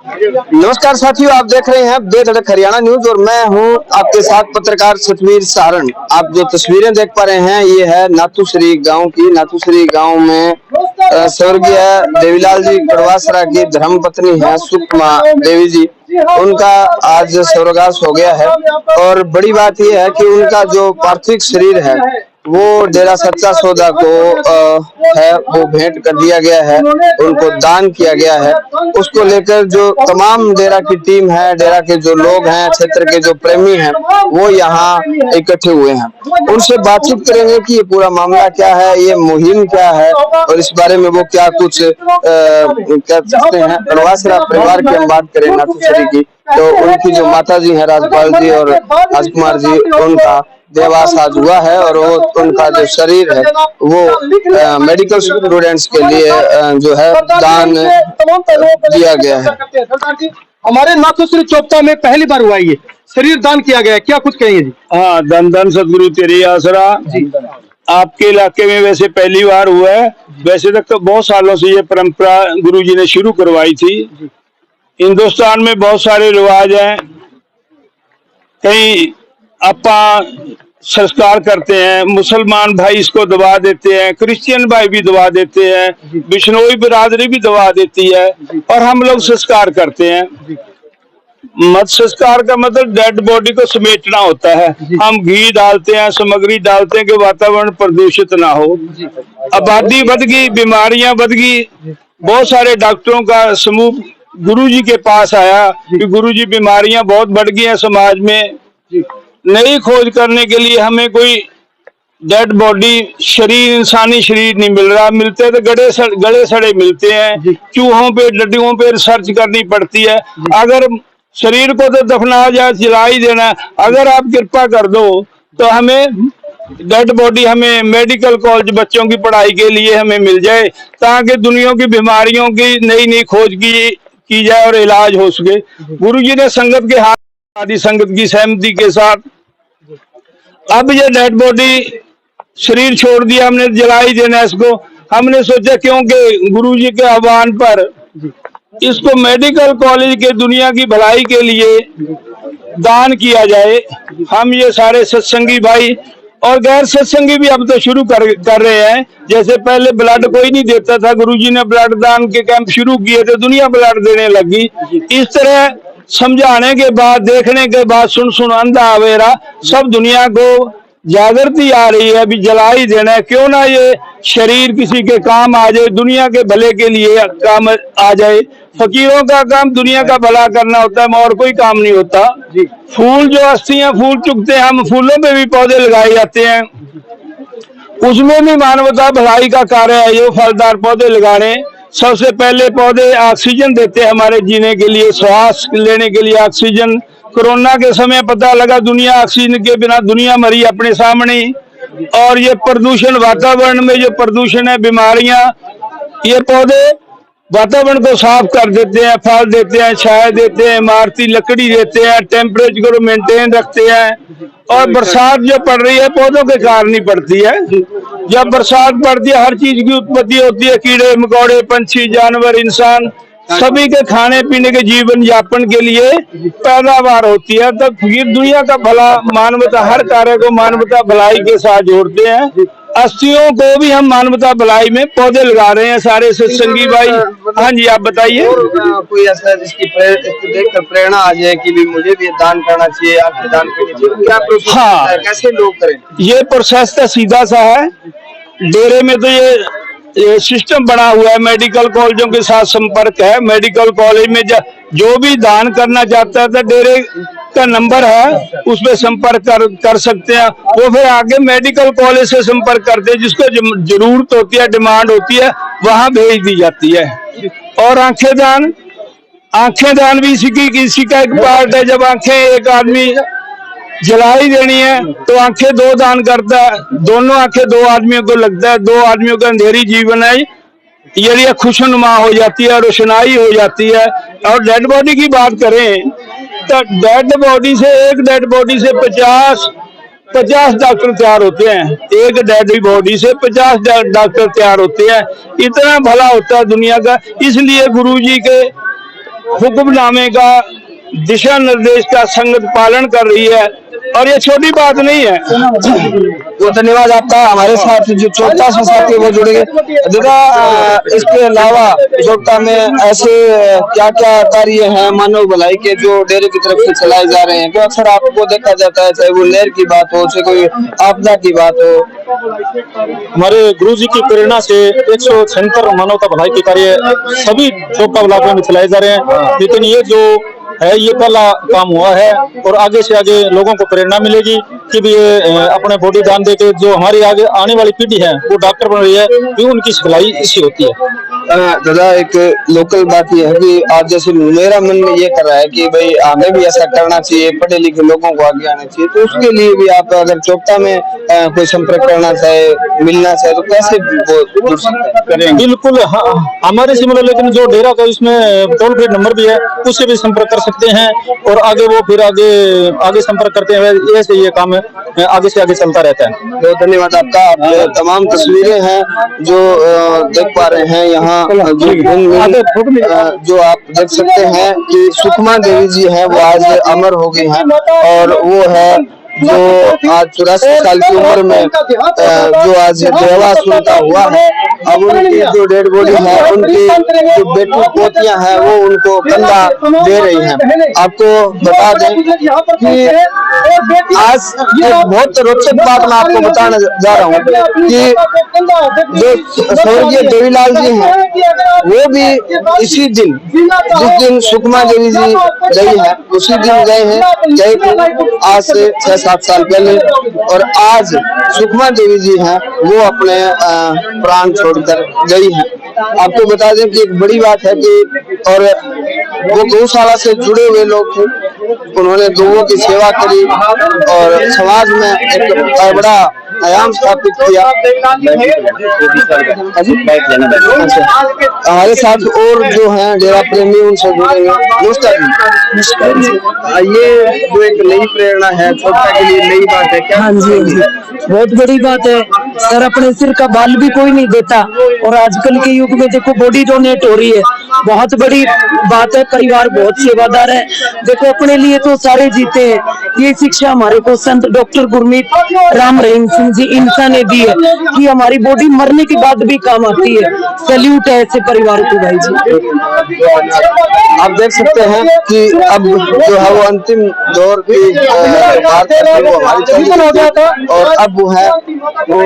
नमस्कार साथियों, आप देख रहे हैं बेधड़क हरियाणा न्यूज और मैं हूं आपके साथ पत्रकार सतवीर सारण। आप जो तस्वीरें देख पा रहे हैं ये है नाथुश्री गांव की। नाथुश्री गांव में स्वर्गीय देवीलाल जी कड़वासरा की धर्मपत्नी है सुषमा देवी जी, उनका आज स्वर्गवास हो गया है। और बड़ी बात यह है कि उनका जो पार्थिव शरीर है वो डेरा सच्चा सौदा को है वो भेंट कर दिया गया है, उनको दान किया गया है। उसको लेकर जो तमाम डेरा की टीम है, डेरा के जो लोग हैं, क्षेत्र के जो प्रेमी हैं, वो यहाँ इकट्ठे हुए हैं। उनसे बातचीत करेंगे कि ये पूरा मामला क्या है, ये मुहिम क्या है और इस बारे में वो क्या कुछ कह सकते हैं। कड़वासरा परिवार की हम बात करें नाथुश्री की, तो उनकी जो माता जी है राजपाल जी और राजकुमार जी, उनका देहांत आज हुआ है और वो उनका जो शरीर है वो मेडिकल स्टूडेंट्स के लिए जो है दान दिया गया है। हमारे नाथुश्री चोपता में पहली बार हुआ ये शरीर दान किया गया है, क्या कुछ कहेंगे जी? हाँ, धन धन सदगुरु तेरी आसरा आपके इलाके में वैसे पहली बार हुआ है। वैसे तक तो बहुत सालों से ये परंपरा गुरुजी ने शुरू करवाई थी। हिंदुस्तान में बहुत सारे रिवाज हैं, कहीं अपा संस्कार करते हैं, मुसलमान भाई इसको दबा देते हैं, क्रिश्चियन भाई भी दबा देते हैं, बिश्नोई बिरादरी भी दबा देती है और हम लोग संस्कार करते हैं। मत संस्कार का मतलब डेड बॉडी को समेटना होता है। हम घी डालते हैं, सामग्री डालते हैं कि वातावरण प्रदूषित ना हो। आबादी बढ़ गई, बीमारियां बढ़ गई, बहुत सारे डॉक्टरों का समूह गुरुजी के पास आया कि गुरुजी बीमारियां बहुत बढ़ गई हैं समाज में। नई खोज करने के लिए हमें कोई डेड बॉडी शरीर, इंसानी शरीर नहीं मिल रहा। मिलते तो गड़े सड़े मिलते हैं। चूहों पे, डड्डियों पे रिसर्च करनी पड़ती है। अगर शरीर को तो दफना जाए, जला ही देना। अगर आप कृपा कर दो तो हमें डेड बॉडी हमें मेडिकल कॉलेज बच्चों की पढ़ाई के लिए हमें मिल जाए, ताकि दुनिया की बीमारियों की नई नई खोज की जाए और इलाज हो सके। गुरुजी ने संगत के हाथ, आदि संगत की सहमति के साथ अब ये डेड बॉडी शरीर छोड़ दिया, हमने जला ही देना इसको। हमने सोचा क्योंकि गुरुजी के आह्वान पर इसको मेडिकल कॉलेज के दुनिया की भलाई के लिए दान किया जाए। हम ये सारे सत्संगी भाई और गैर सत्संगी भी अब तो शुरू कर रहे हैं। जैसे पहले ब्लड कोई नहीं देता था, गुरुजी ने ब्लड दान के कैंप शुरू किए तो दुनिया ब्लड देने लगी। इस तरह समझाने के बाद, देखने के बाद, सुन अंधा आवेरा, सब दुनिया को जागृति आ रही है। अभी जला ही देना है, क्यों ना ये शरीर किसी के काम आ जाए, दुनिया के भले के लिए काम आ जाए। फकीरों का काम दुनिया का भला करना होता है, और कोई काम नहीं होता। फूल जो अस्थियां फूल चुगते हैं, हम फूलों पे भी पौधे लगाए जाते हैं, उसमें भी मानवता भलाई का कार्य है। ये फलदार पौधे लगाने, सबसे पहले पौधे ऑक्सीजन देते हैं हमारे जीने के लिए, श्वास लेने के लिए ऑक्सीजन। कोरोना के समय पता लगा दुनिया ऑक्सीजन के बिना दुनिया मरी अपने सामने। और ये प्रदूषण, वातावरण में जो प्रदूषण है, बीमारियां, ये पौधे वातावरण को साफ कर देते हैं, फल देते हैं, छाया देते हैं, इमारती लकड़ी देते हैं, टेम्परेचर को मेंटेन रखते हैं। और बरसात जो पड़ रही है पौधों के कारण ही पड़ती है। जब बरसात पड़ती है हर चीज की उत्पत्ति होती है, कीड़े मकोड़े, पंछी, जानवर, इंसान, सभी के खाने पीने के जीवन यापन के लिए पैदावार होती है। तब फिर दुनिया का भला, मानवता, हर कार्य को मानवता भलाई के साथ जोड़ते हैं। अस्थियों को भी हम मानवता भलाई में पौधे लगा रहे हैं सारे सत्संगी भाई। हाँ जी, आप बताइए। कोई ऐसा जिसकी देखकर प्रेरणा आ जाए कि भी मुझे भी दान करना चाहिए, आपके दान करना चाहिए, क्या प्रोसेस है, कैसे लोग करें? ये प्रोसेस तो सीधा सा है। डेरे में तो ये सिस्टम बना हुआ है, मेडिकल कॉलेजों के साथ संपर्क है। मेडिकल कॉलेज में जो भी दान करना चाहता है तो डेरे का नंबर है, उस पर संपर्क कर सकते हैं। वो फिर आगे मेडिकल कॉलेज से संपर्क करते हैं, जिसको जरूरत होती है, डिमांड होती है, वहां भेज दी जाती है। और आंखें दान भी इसी का एक पार्ट है। जब आंखें एक आदमी जला ही देनी है तो आंखें दो दान करता है, दोनों आंखें दो आदमियों को लगता है। दो आदमियों का अंधेरी जीवन है, यदि खुशनुमा हो जाती है, रोशनाई हो जाती है। और डेड बॉडी की बात करें तो डेड बॉडी से, एक डेड बॉडी से 50 डॉक्टर तैयार होते हैं। एक डेड बॉडी से 50 डॉक्टर तैयार होते हैं। इतना भला होता है दुनिया का। इसलिए गुरुजी के हुक्मनामे का दिशा निर्देश का संगत पालन कर रही है और ये छोटी बात नहीं है। वो धन्यवाद आपका। हमारे साथ जो चोपता से साथी वो जुड़ेंगे। दादा, इसके अलावा चोपता में ऐसे क्या क्या कार्य हैं मानव भलाई के जो डेरे की तरफ से चलाए जा रहे हैं? तो अक्सर आपको देखा जाता है, चाहे वो नहर की बात हो, चाहे कोई आपदा की बात हो। हमारे गुरु जी की प्रेरणा से 176 मानवता भलाई के कार्य सभी चोपता ब्लॉक में चलाए जा रहे हैं, लेकिन ये जो है ये पहला काम हुआ है और आगे से आगे लोगों को प्रेरणा मिलेगी कि भी ये अपने बॉडी दान देके जो हमारी आगे आने वाली पीढ़ी है वो डॉक्टर बन रही है, कि उनकी सिखलाई इससे होती है। दादा, एक लोकल बात यह है कि आज जैसे मेरा मन में ये कर रहा है कि भाई हमें भी ऐसा करना चाहिए, पढ़े लिखे लोगों को आगे आना चाहिए, तो उसके लिए भी आप अगर चोपता में कोई संपर्क करना चाहे, मिलना चाहे, तो कैसे वो जुड़ सकते हैं? बिल्कुल, हाँ, हमारे से मतलब, लेकिन जो डेरा का इसमें टोल फ्री नंबर भी है, उससे भी संपर्क कर सकते हैं और आगे वो फिर आगे संपर्क करते हैं। ऐसे ये काम आगे से आगे चलता रहता है। बहुत धन्यवाद आपका। आप तमाम तस्वीरें हैं जो देख पा रहे हैं यहाँ, जो आप देख सकते हैं कि सुषमा देवी जी हैं, वो आज अमर हो गई हैं और वो है जो आज 84 साल की उम्र में जो आज देवा सुनता हुआ है। अब उनकी जो डेड बॉडी है, उनकी जो बेटी पोतियां हैं, वो उनको कंधा दे रही हैं। आपको बता दें कि आज एक बहुत रोचक बात मैं आपको बताने जा रहा हूँ कि जो स्वर्गीय देवीलाल जी हैं, वो भी इसी दिन, जिस दिन सुषमा देवी जी गई है, उसी दिन गए हैं जयपुर, आज से 6-7 साल पहले। और आज सुषमा देवी जी हैं, वो अपने प्राण छोड़कर गई हैं। आपको बता दें कि एक बड़ी बात है कि और वो गौशाला से जुड़े हुए लोग थे, उन्होंने गौओं की सेवा करी और समाज में एक बड़ा आयाम स्थापित किया। हमारे साथ और जो हैं डेरा प्रेमी, उनसे जुड़ेंगे। नमस्कार जी। ये जो एक नई प्रेरणा है चोपता के लिए, नई बात है क्या? हाँ जी, बहुत बड़ी बात है सर। अपने सिर का बाल भी कोई नहीं देता और आजकल के युग में देखो बॉडी डोनेट हो रही है, बहुत बड़ी बात है। परिवार बहुत सेवादार है। देखो अपने लिए तो सारे जीते हैं। ये शिक्षा हमारे को संत डॉक्टर गुरमीत राम रहीम सिंह जी इंसा ने दी है कि हमारी बॉडी मरने के बाद भी काम आती है। सैल्यूट है ऐसे परिवार को भाई जी। आप देख सकते हैं कि अब जो है वो अंतिम दौर की बात है, वो हमारी चल रही है और अब वो है वो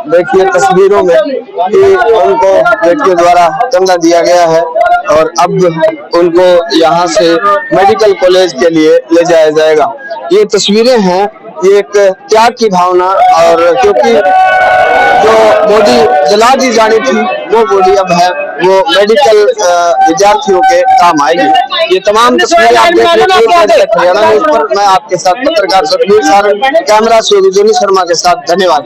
देखिए तस्वीरों में कि उनको व्यक्तियों द्वारा कंधा दिया गया है और अब उनको यहाँ से मेडिकल कॉलेज के लिए ले जाया जाएगा। ये तस्वीरें हैं, ये एक त्याग की भावना, और क्योंकि जो बॉडी जला दी जानी थी, वो बॉडी अब है वो मेडिकल विद्यार्थियों के काम आएगी। ये तमाम तस्वीरें आप देख रहे हैं हरियाणा न्यूज़ पर। मैं आपके साथ पत्रकार सतवीर सारन, कैमरा से जोनी शर्मा के साथ। धन्यवाद।